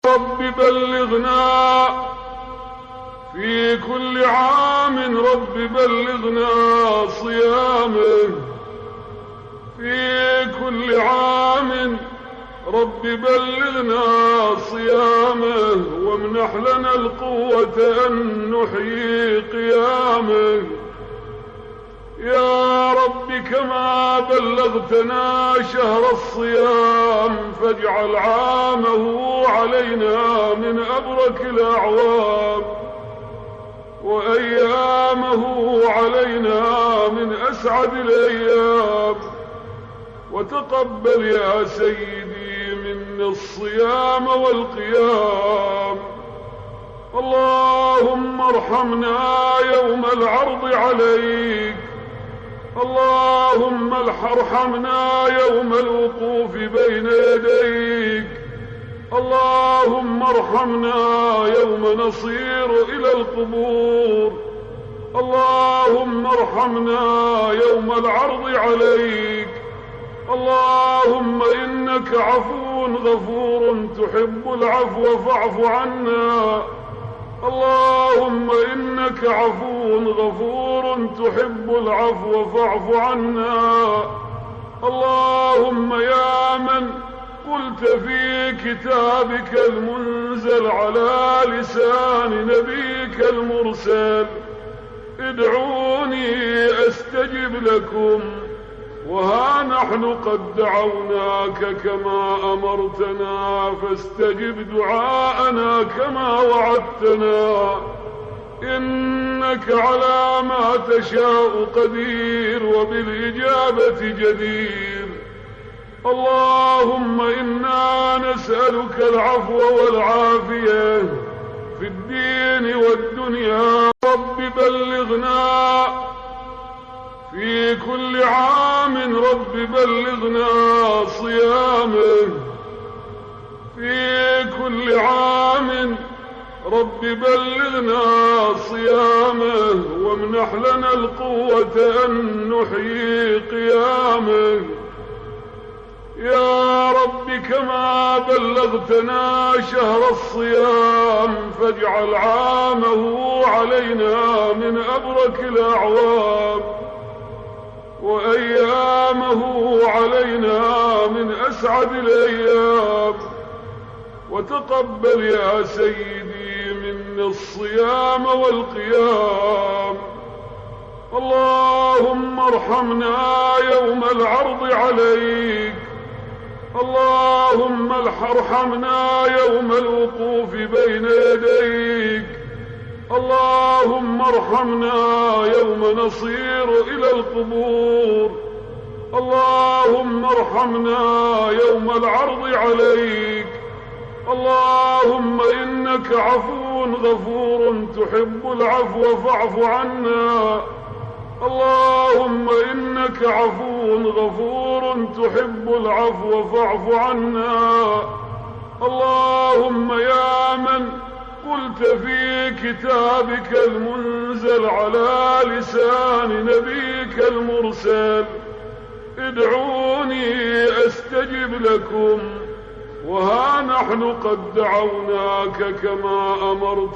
رب بلغنا في كل عام، رب بلغنا صيامه في كل عام، رب بلغنا صيامه، وامنح لنا القوة أن نحيي قيامه. يا رب كما بلغتنا شهر الصيام فاجعل عامه علينا من أبرك الأعوام، وأيامه علينا من أسعد الأيام. وتقبل يا سيدي منا الصيام والقيام. اللهم ارحمنا يوم العرض عليك، اللهم ارحمنا يوم الوقوف بين يديك، اللهم ارحمنا يوم نصير إلى القبور، اللهم ارحمنا يوم العرض عليك. اللهم إنك عفو غفور تحب العفو فاعف عنا، اللهم إنك عفو غفور تحب العفو فاعف عنا. اللهم يا من قلت في كتابك المنزل على لسان نبيك المرسل: ادعوني أستجب لكم، وها نحن قد دعوناك كما أمرتنا، فاستجب دعاءنا كما وعدتنا، إنك على ما تشاء قدير وبالإجابة جدير. اللهم إنا نسألك العفو والعافية في الدين والدنيا. رب بلغنا في كل عام، رب بلغنا صيامه في كل عام، رب بلغنا صيامه، وامنح لنا القوة أن نحيي قيامه. يا رب كما بلغتنا شهر الصيام فاجعل عامه علينا من أبرك الأعوام، وأيامه علينا من أسعد الأيام. وتقبل يا سيدي منا الصيام والقيام. اللهم ارحمنا يوم العرض عليك، اللهم ارحمنا يوم الوقوف بين يديك، اللهم ارحمنا يوم نصير إلى القبور، اللهم ارحمنا يوم العرض عليك. اللهم إنك عفو غفور تحب العفو فاعف عنا، اللهم إنك عفو غفور تحب العفو فاعف عنا. اللهم يا من قلت في كتابك المنزل على لسان نبيك المرسل: ادعوني أستجب لكم، وها نحن قد دعوناك كما أمرت.